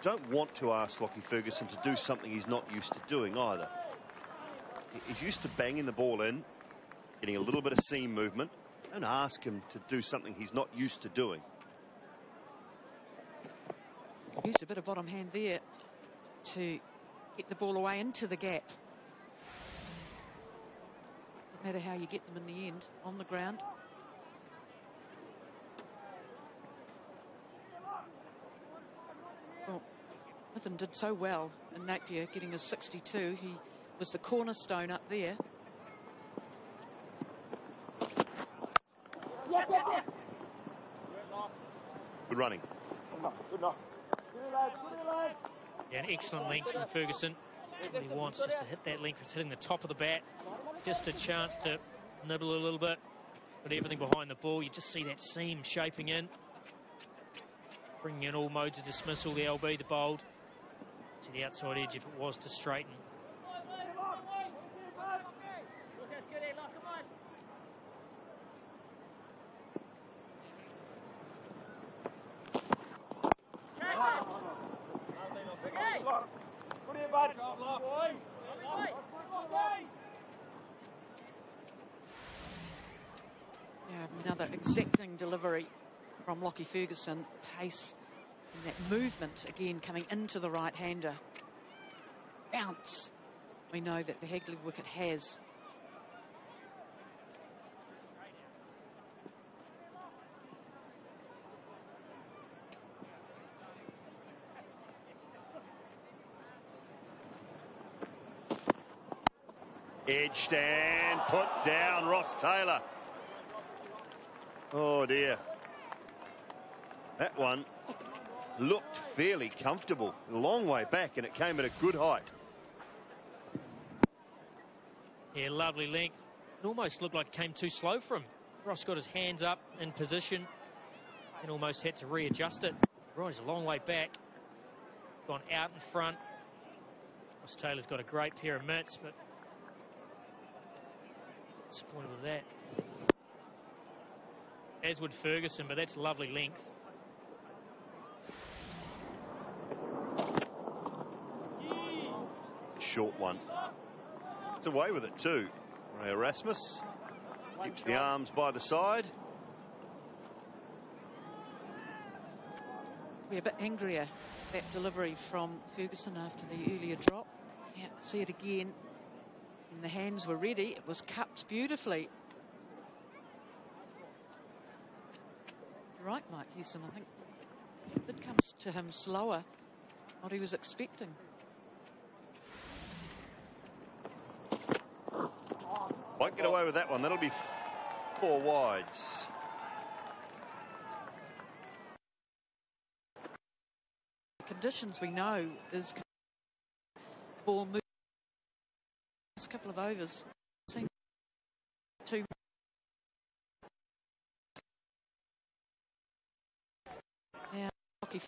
don't want to ask Lockie Ferguson to do something he's not used to doing either. He's used to banging the ball in, getting a little bit of seam movement. Don't ask him to do something he's not used to doing. Used a bit of bottom hand there to get the ball away into the gap. No matter how you get them in the end, on the ground. Well, Smith did so well in Napier, getting his 62. He was the cornerstone up there. Good running. Good enough. Yeah, an excellent length from Ferguson. That's what he wants, just to hit that length. It's hitting the top of the bat. Just a chance to nibble a little bit. But everything behind the ball, you just see that seam shaping in. Bringing in all modes of dismissal, the LB, the bold. To the outside edge if it was to straighten. Yeah, another exacting delivery from Lockie Ferguson. Pace and that movement again coming into the right-hander. Bounce. We know that the Hagley wicket has. Edged and put down, Ross Taylor. Oh dear. That one looked fairly comfortable. A long way back, and it came at a good height. Yeah, lovely length. It almost looked like it came too slow for him. Ross got his hands up in position and almost had to readjust it. Right, he's a long way back. Gone out in front. Ross Taylor's got a great pair of mitts, but disappointed with that. As would Ferguson, but that's lovely length. Short one. It's away with it too. Ray Erasmus keeps the arms by the side. We're a bit angrier, that delivery from Ferguson after the earlier drop. Yeah, see it again. And the hands were ready. It was cupped beautifully. You're right, Mike Hewson. I think it comes to him slower, what he was expecting. Won't get away with that one. That'll be 4 wides. Conditions we know is ball move. Last couple of overs seem to now Lockie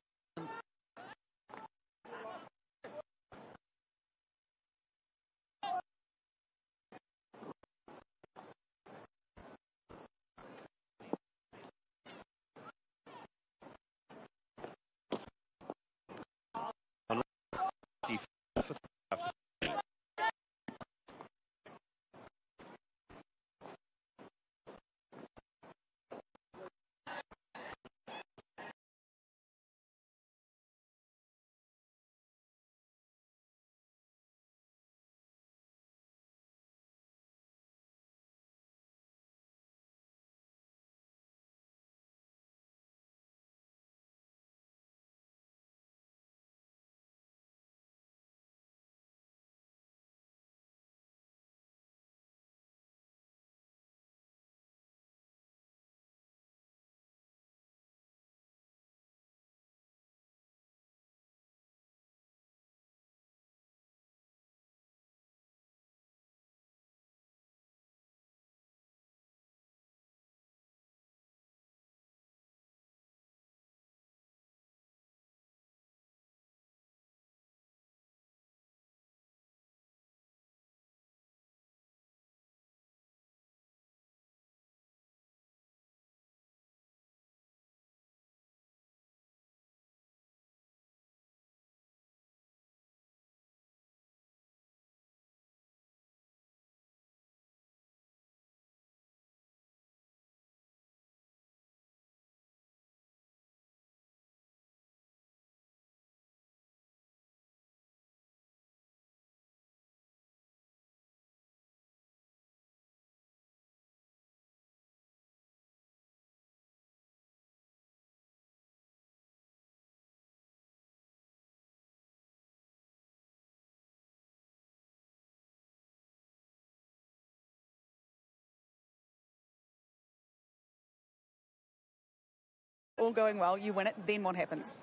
All going well, you win it, then what happens?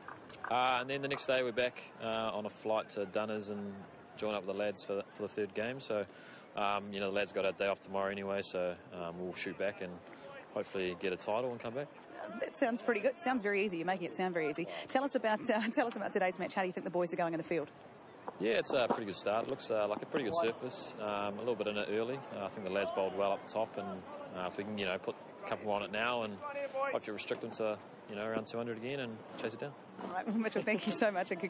And then the next day we're back on a flight to Dunners and join up with the lads for the third game. So, you know, the lads got a day off tomorrow anyway, so we'll shoot back and hopefully get a title and come back. That sounds pretty good. Sounds very easy. You're making it sound very easy. Tell us about today's match. How do you think the boys are going in the field? Yeah, it's a pretty good start. It looks like a pretty good surface. A little bit in it early. I think the lads bowled well up the top, and if we can, you know, put a couple more on it now and hopefully restrict them to, you know, around 200 again and chase it down. All right, well, Mitchell, thank you so much, and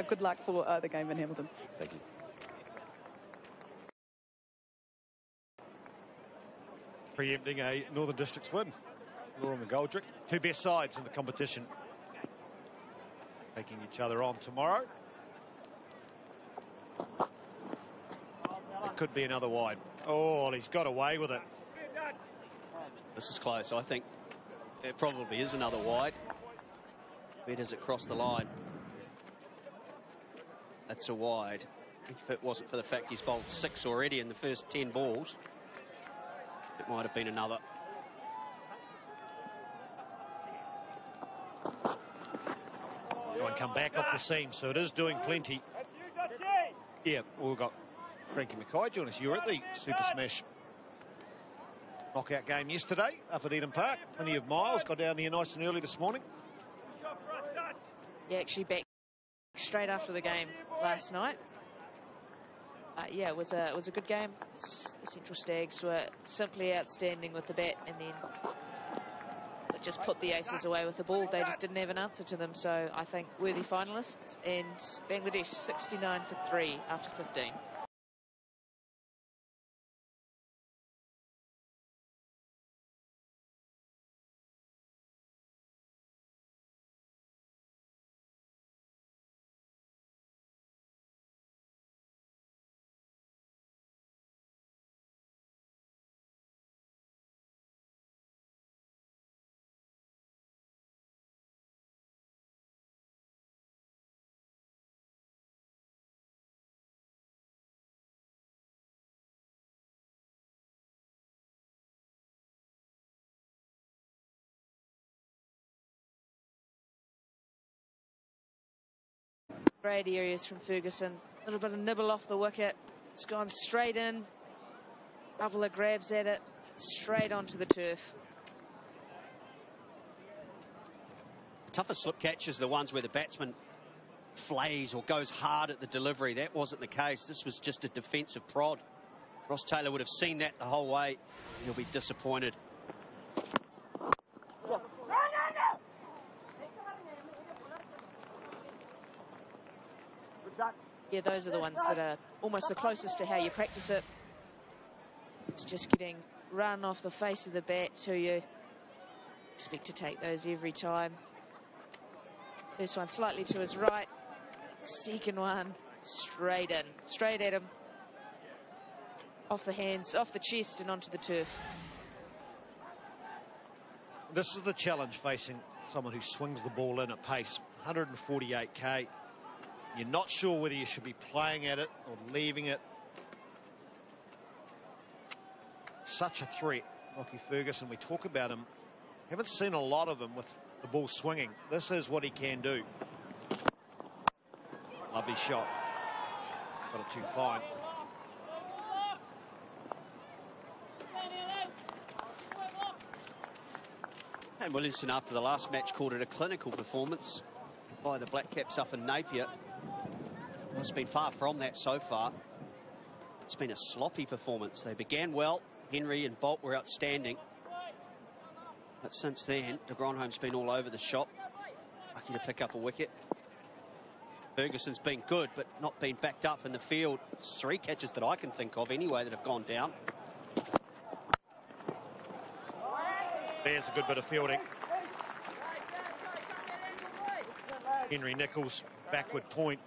good luck for the game in Hamilton. Thank you. Preempting a Northern Districts win. Laura McGoldrick, two best sides in the competition, taking each other on tomorrow. It could be another wide. Oh, he's got away with it. This is close. I think it probably is another wide. Where does it cross the line? That's a wide. If it wasn't for the fact he's bowled 6 already in the first 10 balls, it might have been another. And come back off the seam, so it is doing plenty. Yeah, we've got Frankie Mackay join us. You were at the Super Smash knockout game yesterday up at Eden Park. Plenty of miles. Got down here nice and early this morning. Yeah, actually back straight after the game last night. Yeah, it was a good game. The Central Stags were simply outstanding with the bat, and then just put the aces away with the ball. They just didn't have an answer to them. So I think worthy finalists, and Bangladesh 69 for 3 after 15. Great areas from Ferguson. A little bit of nibble off the wicket. It's gone straight in. Avila grabs at it. Straight onto the turf. The toughest slip catches are the ones where the batsman flays or goes hard at the delivery. That wasn't the case. This was just a defensive prod. Ross Taylor would have seen that the whole way. He'll be disappointed. Yeah, those are the ones that are almost the closest to how you practice it. It's just getting run off the face of the bat to you. Expect to take those every time. First one slightly to his right. Second one straight in. Straight at him. Off the hands, off the chest and onto the turf. This is the challenge facing someone who swings the ball in at pace. 148k. You're not sure whether you should be playing at it or leaving it. Such a threat, Lockie Ferguson. We talk about him. Haven't seen a lot of him with the ball swinging. This is what he can do. Lovely shot. Got it too fine. And Williamson, after the last match, called it a clinical performance by the Black Caps up in Napier. It's been far from that so far. It's been a sloppy performance. They began well. Henry and Bolt were outstanding. But since then, de Gronholm's been all over the shop. Lucky to pick up a wicket. Ferguson's been good, but not been backed up in the field. 3 catches that I can think of anyway that have gone down. There's a good bit of fielding. Henry Nichols, backward point.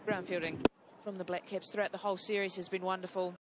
Ground fielding from the Black Caps throughout the whole series has been wonderful.